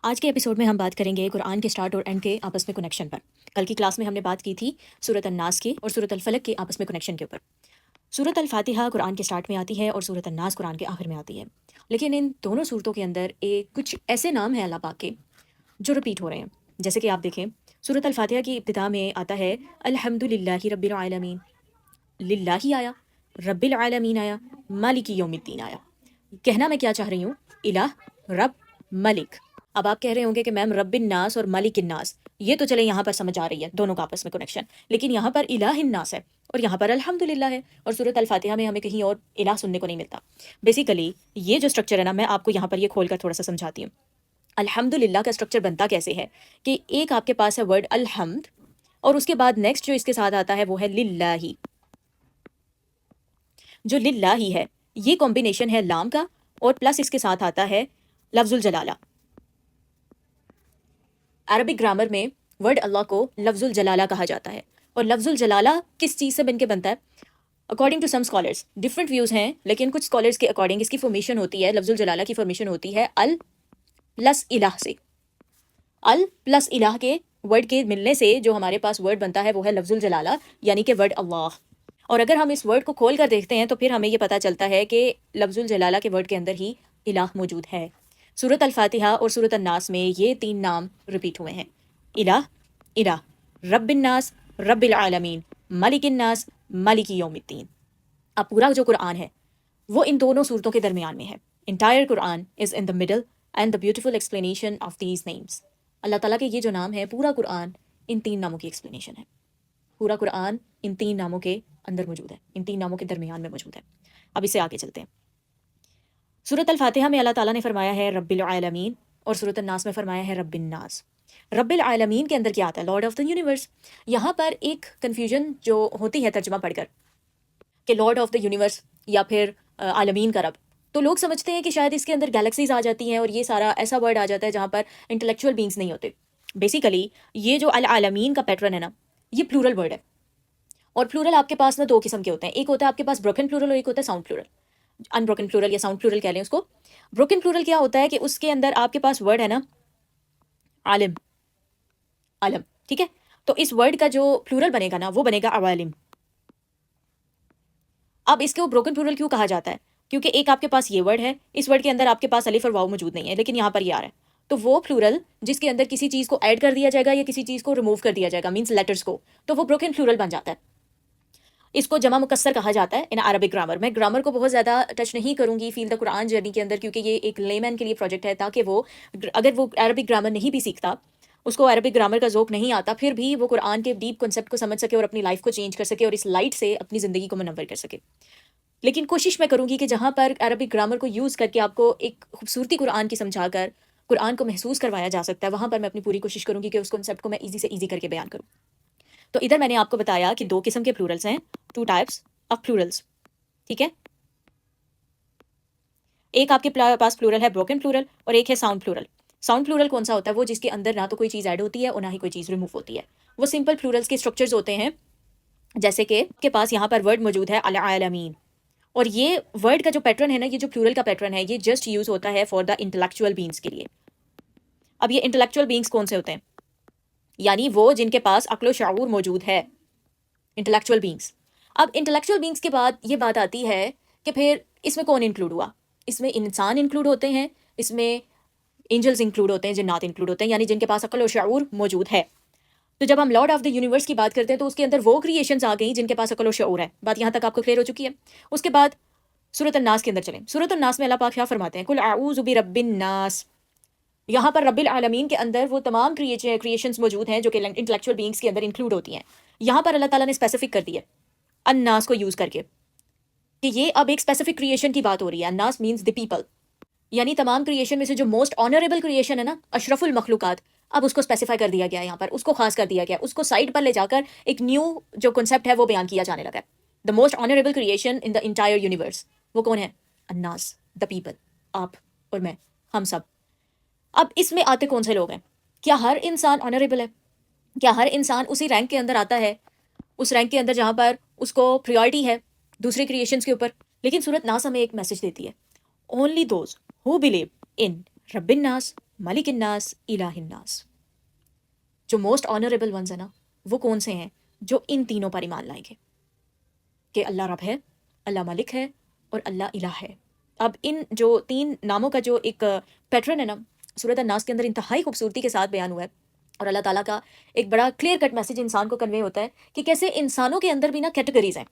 آج کے ایپیسوڈ میں ہم بات کریں گے قرآن کے سٹارٹ اور اینڈ کے آپس میں کنیکشن پر۔ کل کی کلاس میں ہم نے بات کی تھی سورۃ الناس کی اور سورۃ الفلق کے آپس میں کنیکشن کے اوپر۔ سورۃ الفاتحہ قرآن کے سٹارٹ میں آتی ہے اور سورۃ الناس قرآن کے آخر میں آتی ہے، لیکن ان دونوں صورتوں کے اندر کچھ ایسے نام ہیں اللہ پاک کے جو رپیٹ ہو رہے ہیں۔ جیسے کہ آپ دیکھیں سورۃ الفاتحہ کی ابتدا میں آتا ہے الحمد للہ رب العالمین، للہ ہی آیا، رب العالمین آیا، مالک یوم الدین آیا۔ کہنا میں کیا چاہ رہی ہوں؟ الہ، رب، ملک۔ اب آپ کہہ رہے ہوں گے کہ میم رب الناس اور ملک الناس یہ تو چلے یہاں پر سمجھ آ رہی ہے دونوں کا آپس میں کنیکشن، لیکن یہاں پر الہ الناس ہے اور یہاں پر الحمدللہ ہے، اور سورۃ الفاتحہ میں ہمیں کہیں اور الہ سننے کو نہیں ملتا۔ بیسیکلی یہ جو اسٹرکچر ہے نا، میں آپ کو یہاں پر یہ کھول کر تھوڑا سا سمجھاتی ہوں۔ الحمدللہ کا اسٹرکچر بنتا کیسے ہے کہ ایک آپ کے پاس ہے ورڈ الحمد، اور اس کے بعد نیکسٹ جو اس کے ساتھ آتا ہے وہ ہے للہ ہی۔ جو للہ ہی ہے یہ کمبینیشن ہے لام کا، اور پلس اس کے ساتھ آتا ہے لفظ الجلالہ۔ عربک گرامر میں ورڈ اللہ کو لفظ الجلالہ کہا جاتا ہے، اور لفظ الجلالہ کس چیز سے بن کے بنتا ہے؟ According to some scholars different views ہیں، لیکن کچھ اسکالرس کے اکارڈنگ اس کی فارمیشن ہوتی ہے، لفظ الجلالہ کی فارمیشن ہوتی ہے ال پلس الہ سے۔ ال پلس الہ کے ورڈ کے ملنے سے جو ہمارے پاس ورڈ بنتا ہے وہ ہے لفظ الجلالہ، یعنی کہ ورڈ اللہ۔ اور اگر ہم اس ورڈ کو کھول کر دیکھتے ہیں تو پھر ہمیں یہ پتہ چلتا ہے کہ لفظ الجلالہ کے ورڈ کے اندر ہی الہ موجود ہے۔ سورۃ الفاتحہ اور سورۃ الناس میں یہ تین نام ریپیٹ ہوئے ہیں، الہ، الہ، رب الناس، رب العالمین، ملک الناس، مالک یوم الدین۔ اب پورا جو قرآن ہے وہ ان دونوں صورتوں کے درمیان میں ہے۔ Entire Quran is in the middle and the beautiful explanation of these names. Allah تعالیٰ کے یہ جو نام ہے، پورا قرآن ان تین ناموں کی ایکسپلینیشن ہے۔ پورا قرآن ان تین ناموں کے اندر موجود ہے، ان تین ناموں کے درمیان میں موجود ہے۔ اب اس سے آگے چلتے ہیں۔ سورۃ الفاتحہ میں اللہ تعالیٰ نے فرمایا ہے رب العالمین، اور سورۃ الناس میں فرمایا ہے رب الناس۔ رب العالمین کے اندر کیا آتا ہے؟ Lord of the universe. یہاں پر ایک کنفیوژن جو ہوتی ہے ترجمہ پڑھ کر کہ لارڈ آف دا یونیورس یا پھر عالمین کا رب، تو لوگ سمجھتے ہیں کہ شاید اس کے اندر گیلیکسیز آ جاتی ہیں اور یہ سارا ایسا ورڈ آ جاتا ہے جہاں پر انٹلیکچوئل بینگس نہیں ہوتے۔ بیسیکلی یہ جو العالمین کا پیٹرن ہے نا، یہ پلورل ورڈ ہے، اور پلورل آپ کے پاس نا دو قسم کے ہوتے ہیں، ایک ہوتا ہے آپ کے پاس بروکن پلورل اور ایک ہوتا ہے ساؤنڈ پلورل، ان بروکن پلورل یا ساؤنڈ پلورل کہہ لیں اس کو۔ بروکن پلورل کیا ہوتا ہے کہ اس کے اندر آپ کے پاس ورڈ ہے نا عالم، عالم، ٹھیک ہے؟ تو اس ورڈ کا جو پلورل بنے گا نا وہ بنے گا عوالم۔ اب اس کو بروکن پلورل کیوں کہا جاتا ہے؟ کیونکہ ایک آپ کے پاس یہ ورڈ ہے، اس ورڈ کے اندر آپ کے پاس الف اور واو موجود نہیں ہے، لیکن یہاں پر یہ آ رہا ہے، تو وہ پلورل جس کے اندر کسی چیز کو ایڈ کر دیا جائے گا یا کسی چیز کو ریموو کر دیا جائے گا، مینس لیٹرز کو، تو وہ بروکن پلورل بن جاتا ہے۔ اس کو جمع مکسر کہا جاتا ہے ان عربک گرامر میں۔ گرامر کو بہت زیادہ ٹچ نہیں کروں گی فیل دا قرآن جرنی کے اندر، کیونکہ یہ ایک لیمین کے لیے پروجیکٹ ہے، تاکہ وہ اگر وہ عربک گرامر نہیں بھی سیکھتا، اس کو عربک گرامر کا ذوق نہیں آتا، پھر بھی وہ قرآن کے ڈیپ کنسیپٹ کو سمجھ سکے اور اپنی لائف کو چینج کر سکے اور اس لائٹ سے اپنی زندگی کو منور کر سکے۔ لیکن کوشش میں کروں گی کہ جہاں پر عربک گرامر کو یوز کر کے آپ کو ایک خوبصورتی قرآن کی سمجھا کر قرآن کو محسوس کروایا جا سکتا ہے، وہاں پر میں اپنی پوری کوشش کروں گی کہ اس کنسیپٹ کو میں ایزی سے ایزی کر کے بیان کروں۔ تو ادھر میں نے آپ کو بتایا کہ دو قسم کے پلورلس ہیں، ٹو ٹائپس آف پلورلس، ٹھیک ہے؟ ایک آپ کے پاس پلورل ہے بروکن پلورل اور ایک ہے ساؤنڈ پلورل۔ ساؤنڈ پلورل کون سا ہوتا ہے؟ وہ جس کے اندر نہ تو کوئی چیز ایڈ ہوتی ہے اور نہ ہی کوئی چیز ریموو ہوتی ہے۔ وہ سمپل پلورلس کے اسٹرکچرز ہوتے ہیں، جیسے کہ آپ کے پاس یہاں پر ورڈ موجود ہے العالمین، اور یہ ورڈ کا جو پیٹرن ہے نا، یہ جو پلورل کا پیٹرن ہے، یہ جسٹ یوز ہوتا ہے فار دا انٹلیکچوئل بینگس کے لیے۔ اب یہ انٹلیکچوئل بینگس کون سے ہوتے ہیں؟ یعنی وہ جن کے پاس عقل و شعور موجود ہے، انٹلیکچوئل بینگس۔ اب انٹلیکچوئل بینگس کے بعد یہ بات آتی ہے کہ پھر اس میں کون انکلوڈ ہوا؟ اس میں انسان انکلوڈ ہوتے ہیں، اس میں اینجلز انکلوڈ ہوتے ہیں، جنات انکلوڈ ہوتے ہیں، یعنی جن کے پاس عقل و شعور موجود ہے۔ تو جب ہم لارڈ آف دا یونیورس کی بات کرتے ہیں تو اس کے اندر وہ کریشنز آ گئیں جن کے پاس عقل و شعور ہے۔ بات یہاں تک آپ کو کلیئر ہو چکی ہے؟ اس کے بعد سورۃ الناس کے اندر چلیں۔ سورۃ الناس میں اللہ پاک کیا فرماتے ہیں؟ قل اعوذ برب الناس۔ یہاں پر رب العالمین کے اندر وہ تمام کریشنز موجود ہیں جو کہ انٹلیکچوئل بینگس کے اندر انکلوڈ ہوتی ہیں۔ یہاں پر اللہ تعالیٰ نے اسپیسیفک کر دی ہے الناس کو یوز کر کے کہ یہ اب ایک اسپیسیفک کریشن کی بات ہو رہی ہے۔ الناس مینس دی پیپل، یعنی تمام کریشن میں سے جو موسٹ آنریبل کریشن ہے نا، اشرف المخلوقات، اب اس کو اسپیسیفائی کر دیا گیا ہے، یہاں پر اس کو خاص کر دیا گیا، اس کو سائڈ پر لے جا کر ایک نیو جو کنسیپٹ ہے وہ بیان کیا جانے لگا ہے۔ The most honourable creation in the entire universe, وہ کون ہے؟ الناس، دا پیپل، آپ اور میں، ہم سب۔ اب اس میں آتے کون سے لوگ ہیں؟ کیا ہر انسان آنریبل ہے؟ کیا ہر انسان اسی رینک کے اندر آتا ہے، اس رینک کے اندر جہاں پر اس کو پریورٹی ہے دوسرے کریشنز کے اوپر؟ لیکن سورۃ ناس ہمیں ایک میسج دیتی ہے، only those who believe in رب الناس مالک الناس، الہ الناس. جو موسٹ آنریبل ونز ہیں نا وہ کون سے ہیں؟ جو ان تینوں پر ایمان لائیں گے کہ اللہ رب ہے، اللہ مالک ہے اور اللہ الہ ہے. اب ان جو تین ناموں کا جو ایک پیٹرن ہے نا سورۃ الناس کے اندر انتہائی خوبصورتی کے ساتھ بیان ہوا ہے، اور اللہ تعالیٰ کا ایک بڑا کلیئر کٹ میسج انسان کو کنوے ہوتا ہے کہ کیسے انسانوں کے اندر بھی نا کیٹیگریز ہیں،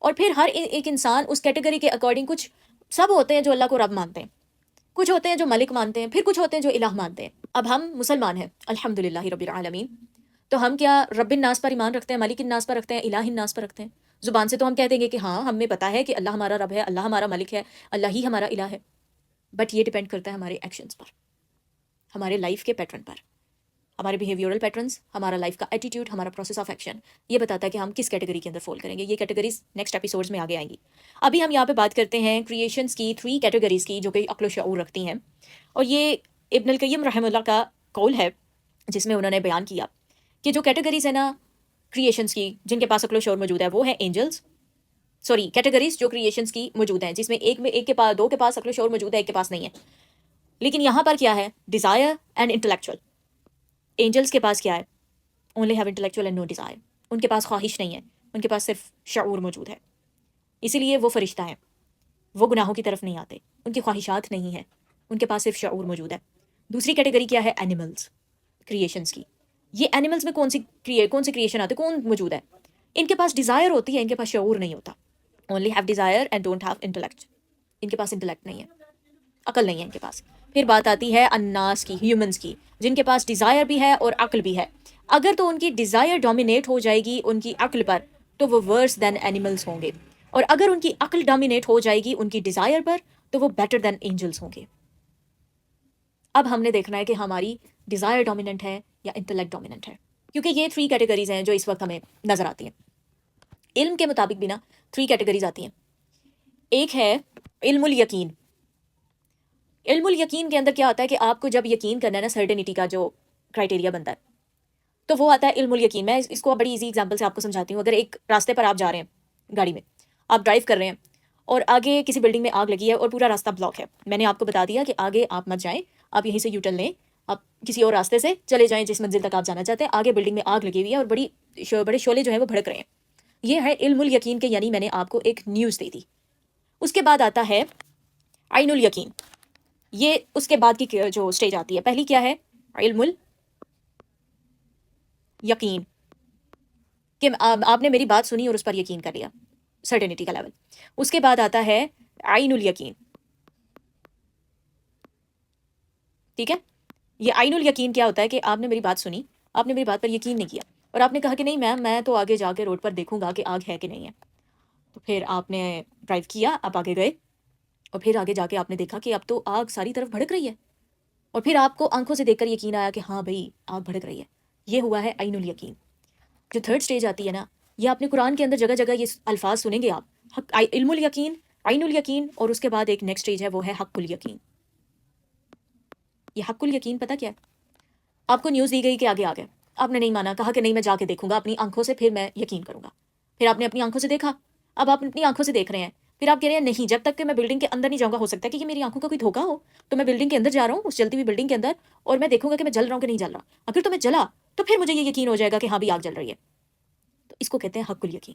اور پھر ہر ایک انسان اس کیٹیگری کے اکارڈنگ، کچھ سب ہوتے ہیں جو اللہ کو رب مانتے ہیں، کچھ ہوتے ہیں جو ملک مانتے ہیں، پھر کچھ ہوتے ہیں جو الہ مانتے ہیں. اب ہم مسلمان ہیں الحمدللہ رب العالمین، تو ہم کیا رب الناس پر ایمان رکھتے ہیں، مالک الناس پر رکھتے ہیں، الہ الناس پر رکھتے ہیں؟ زبان سے تو ہم کہہ دیں گے کہ ہاں ہمیں پتہ ہے کہ اللہ ہمارا رب ہے، اللہ ہمارا ملک ہے، اللہ ہی ہمارا الہ ہے. بٹ یہ ڈیپینڈ کرتا ہے ہمارے ایکشنز پر، ہمارے لائف کے پیٹرن پر، ہمارے بیہیویورل پیٹرنز، ہمارا لائف کا ایٹیٹیوڈ، ہمارا پروسیس آف ایکشن یہ بتاتا ہے کہ ہم کس کیٹیگری کے اندر فال کریں گے. یہ کیٹیگریز نیکسٹ ایپیسوڈز میں آگے آئیں گی. ابھی ہم یہاں پہ بات کرتے ہیں کریشنز کی 3 کیٹیگریز کی جو کہ عقل و شعور رکھتی ہیں، اور یہ ابن القیم رحمہ اللہ کا قول ہے جس میں انہوں نے بیان کیا کہ جو کیٹیگریز ہے نا کریشنز کی جن کے پاس عقل و شعور موجود ہے وہ ہیں اینجلز. سوری، کیٹیگریز جو کریشنز کی موجود ہیں جس میں ایک کے پاس، 2 کے پاس عقل و شعور موجود ہے، ایک کے پاس نہیں ہے. لیکن یہاں پر کیا ہے؟ Desire and intellectual. اینجلز کے پاس کیا ہے؟ Only have intellectual and no desire. ان کے پاس خواہش نہیں ہے، ان کے پاس صرف شعور موجود ہے. اسی لیے وہ فرشتہ ہیں، وہ گناہوں کی طرف نہیں آتے، ان کی خواہشات نہیں ہیں، ان کے پاس صرف شعور موجود ہے. دوسری کیٹیگری کیا ہے؟ اینیملز، کریشنز کی. یہ اینیملز میں کون سی کریشن آتے، کون موجود ہے؟ ان کے پاس ڈیزائر ہوتی ہے، ان کے پاس شعور نہیں ہوتا. Only have desire and don't have intellect. ان کے پاس انٹلیکٹ نہیں ہے، عقل نہیں ہے ان کے پاس. پھر بات آتی ہے الناس کی، ہیومنز کی، جن کے پاس ڈیزائر بھی ہے اور عقل بھی ہے. اگر تو ان کی ڈیزائر ڈومینیٹ ہو جائے گی ان کی عقل پر تو وہ ورس دین اینیملز ہوں گے، اور اگر ان کی عقل ڈومینیٹ ہو جائے گی ان کی ڈیزائر پر تو وہ بیٹر دین اینجلز ہوں گے. اب ہم نے دیکھنا ہے کہ ہماری ڈیزائر ڈومیننٹ ہے یا انٹلیکٹ ڈومیننٹ ہے، کیونکہ یہ 3 کیٹیگریز ہیں جو اس وقت ہمیں نظر آتی ہیں. علم کے مطابق بھی نا 3 کیٹیگریز آتی ہیں. ایک ہے علم الیقین. علم الیقین کے اندر کیا ہوتا ہے کہ آپ کو جب یقین کرنا ہے نا، سرٹینٹی کا جو کرائٹیریا بنتا ہے تو وہ آتا ہے علم الیقین. میں اس کو بڑی ایزی ایگزامپل سے آپ کو سمجھاتی ہوں. اگر ایک راستے پر آپ جا رہے ہیں، گاڑی میں آپ ڈرائیو کر رہے ہیں اور آگے کسی بلڈنگ میں آگ لگی ہے اور پورا راستہ بلاک ہے، میں نے آپ کو بتا دیا کہ آگے آپ مت جائیں، آپ یہیں سے یو ٹرن لیں، آپ کسی اور راستے سے چلے جائیں جس منزل تک آپ جانا چاہتے ہیں. آگے بلڈنگ میں آگ لگی ہوئی ہے اور بڑے شعلے جو ہیں وہ بھڑک رہے ہیں. یہ ہے علم الیقین کے، یعنی میں نے آپ کو ایک نیوز دے دی. اس کے بعد آتا ہے عین الیقین. یہ اس کے بعد کی جو اسٹیج آتی ہے. پہلی کیا ہے؟ علم الیقین، کہ آپ نے میری بات سنی اور اس پر یقین کر لیا، سرٹینٹی کا لیول. اس کے بعد آتا ہے عین الیقین. ٹھیک ہے، یہ عین الیقین کیا ہوتا ہے کہ آپ نے میری بات سنی، آپ نے میری بات پر یقین نہیں کیا اور آپ نے کہا کہ نہیں میم میں تو آگے جا کے روڈ پر دیکھوں گا کہ آگ ہے کہ نہیں ہے. تو پھر آپ نے ڈرائیو کیا، آپ آگے گئے اور پھر آگے جا کے آپ نے دیکھا کہ اب تو آگ ساری طرف بھڑک رہی ہے، اور پھر آپ کو آنکھوں سے دیکھ کر یقین آیا کہ ہاں بھائی آگ بھڑک رہی ہے. یہ ہوا ہے عین الیقین. جو 3rd اسٹیج آتی ہے نا، یہ آپ نے قرآن کے اندر جگہ جگہ یہ الفاظ سنیں گے آپ، علم الیقین، عین الیقین، اور اس کے بعد ایک نیکسٹ اسٹیج ہے وہ ہے حق الیقین. یہ حق الیقین پتہ کیا ہے؟ آپ کو نیوز دی گئی کہ آگے آ گئے، آپ نے نہیں مانا، کہا کہ نہیں میں جا کے دیکھوں گا اپنی آنکھوں سے، پھر میں یقین کروں گا. پھر آپ نے اپنی آنکھوں سے دیکھا، اب آپ اپنی آنکھوں سے دیکھ رہے ہیں، پھر آپ کہہ رہے ہیں نہیں جب تک کہ میں بلڈنگ کے اندر نہیں جاؤں گا، ہو سکتا ہے کہ یہ میری آنکھوں کا کوئی دھوکا ہو، تو میں بلڈنگ کے اندر جا رہا ہوں، اس جلتی ہوئی بلڈنگ کے اندر، اور میں دیکھوں گا کہ میں جل رہا ہوں کہ نہیں جل رہا. اگر تو میں جلا تو پھر مجھے یہ یقین ہو جائے گا کہ ہاں بھی آگ جل رہی ہے. تو اس کو کہتے ہیں حق الیقین.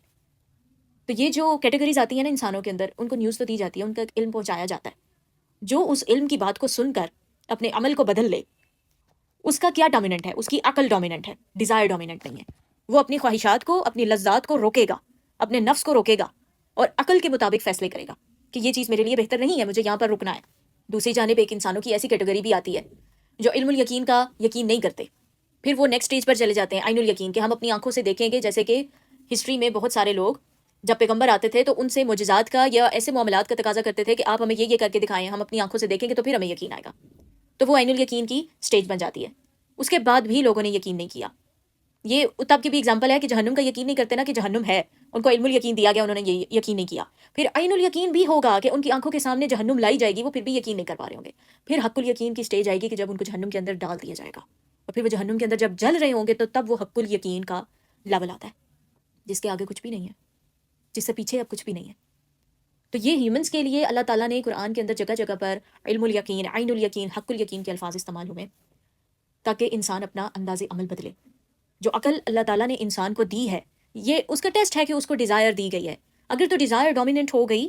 تو یہ جو کیٹیگریز آتی ہیں نا انسانوں کے اندر، ان کو نیوز تو دی جاتی ہے، ان کا علم پہنچایا جاتا ہے. جو اس علم کی بات کو سن کر اپنے عمل کو بدل لے، اس کا کیا ڈومیننٹ ہے؟ اس کی عقل ڈومیننٹ ہے، ڈیزائر ڈومیننٹ نہیں ہے. وہ اپنی خواہشات کو، اپنی لذات کو روکے گا، اپنے نفس کو روکے گا اور عقل کے مطابق فیصلے کرے گا کہ یہ چیز میرے لیے بہتر نہیں ہے، مجھے یہاں پر رکنا ہے. دوسری جانب ایک انسانوں کی ایسی کیٹیگری بھی آتی ہے جو علم الیقین کا یقین نہیں کرتے، پھر وہ نیکسٹ اسٹیج پر چلے جاتے ہیں عین الیقین کہ ہم اپنی آنکھوں سے دیکھیں گے. جیسے کہ ہسٹری میں بہت سارے لوگ جب پیغمبر آتے تھے تو ان سے معجزات کا یا ایسے معاملات کا تقاضا کرتے تھے کہ آپ ہمیں یہ کر کے دکھائیں، ہم اپنی آنکھوں سے دیکھیں گے تو پھر ہمیں یقین آئے گا. تو وہ عین الیقین کی اسٹیج بن جاتی ہے. اس کے بعد بھی لوگوں نے یقین نہیں کیا. یہ تب کی بھی اگزامپل ہے کہ جہنم کا یقین نہیں کرتے نا کہ جہنم ہے، ان کو علم الیقین دیا گیا، انہوں نے یہ یقین نہیں کیا. پھر عین الیقین بھی ہوگا کہ ان کی آنکھوں کے سامنے جہنم لائی جائے گی، وہ پھر بھی یقین نہیں کر پا رہے ہوں گے. پھر حق الیقین کی اسٹیج آئے گی کہ جب ان کو جہنم کے اندر ڈال دیا جائے گا، اور پھر وہ جہنم کے اندر جب جل رہے ہوں گے تو تب وہ حق الیقین کا لیول آتا ہے، جس کے آگے کچھ بھی نہیں ہے، جس سے پیچھے اب کچھ بھی نہیں ہے. تو یہ ہیومنس کے لیے اللہ تعالیٰ نے قرآن کے اندر جگہ جگہ پر علم الیقین، عین الیقین، حق الیقین کے الفاظ استعمال ہوئے تاکہ انسان اپنا انداز عمل بدلے. جو عقل اللہ تعالیٰ نے انسان کو دی ہے یہ اس کا ٹیسٹ ہے کہ اس کو ڈیزائر دی گئی ہے. اگر تو ڈیزائر ڈومیننٹ ہو گئی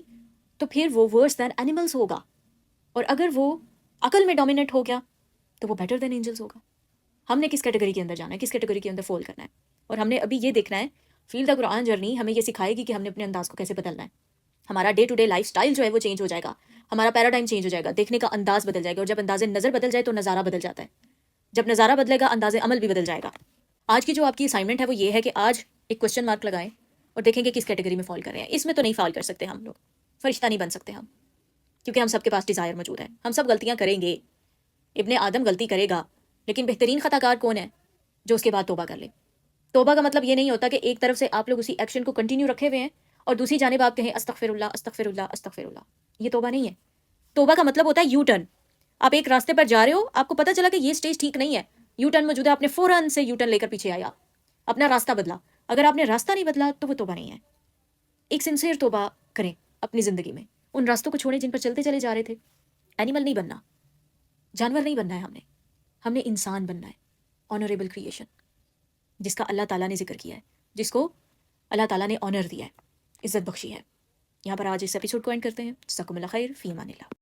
تو پھر وہ ورس دین اینیملس ہوگا، اور اگر وہ عقل میں ڈومیننٹ ہو گیا تو وہ بیٹر دین اینجلس ہوگا. ہم نے کس کیٹیگری کے اندر جانا ہے، کس کیٹیگری کے اندر فال کرنا ہے. اور ہم نے ابھی یہ دیکھنا ہے، فیل دا قرآن جرنی ہمیں یہ سکھائے گی کہ ہم نے اپنے انداز کو کیسے بدلنا ہے. ہمارا day to day lifestyle جو ہے وہ چینج ہو جائے گا، ہمارا پیراڈائم چینج ہو جائے گا، دیکھنے کا انداز بدل جائے گا. اور جب انداز نظر بدل جائے تو نظارہ بدل جاتا ہے، جب نظارہ بدلے گا انداز عمل بھی بدل جائے گا. آج کی جو آپ کی اسائنمنٹ ہے وہ یہ ہے کہ آج ایک کوشچن مارک لگائیں اور دیکھیں کہ کس کیٹیگری میں فال کر رہے ہیں. اس میں تو نہیں فال کر سکتے ہم لوگ، فرشتہ نہیں بن سکتے ہم، کیونکہ ہم سب کے پاس ڈیزائر موجود ہے. ہم سب غلطیاں کریں گے، ابن آدم غلطی کرے گا، لیکن بہترین خطا کار کون ہے؟ جو اس کے بعد توبہ کر لے. توبہ کا مطلب یہ نہیں ہوتا کہ ایک طرف سے آپ لوگ اسی ایکشن کو کنٹینیو رکھے ہوئے ہیں اور دوسری جانب آپ کہیں استغفر اللہ استغفر اللہ استغفر اللہ. یہ توبہ نہیں ہے. توبہ کا مطلب ہوتا ہے یو ٹرن. آپ ایک راستے پر جا رہے ہو، آپ کو پتہ چلا کہ یہ سٹیج ٹھیک نہیں ہے، یو ٹرن موجود ہے، آپ نے فوراً سے یو ٹرن لے کر پیچھے آیا، اپنا راستہ بدلا. اگر آپ نے راستہ نہیں بدلا تو وہ توبہ نہیں ہے. ایک سنسیئر توبہ کریں اپنی زندگی میں، ان راستوں کو چھوڑیں جن پر چلتے چلے جا رہے تھے. اینیمل نہیں بننا، جانور نہیں بننا ہے ہم نے انسان بننا ہے، آنریبل کریشن جس کا اللہ تعالیٰ نے ذکر کیا ہے، جس کو اللہ تعالیٰ نے آنر دیا ہے، عزت بخشی ہے. یہاں پر آج اس ایپیسوڈ کو اینڈ کرتے ہیں. جزاکم اللہ خیر، فی امان اللہ.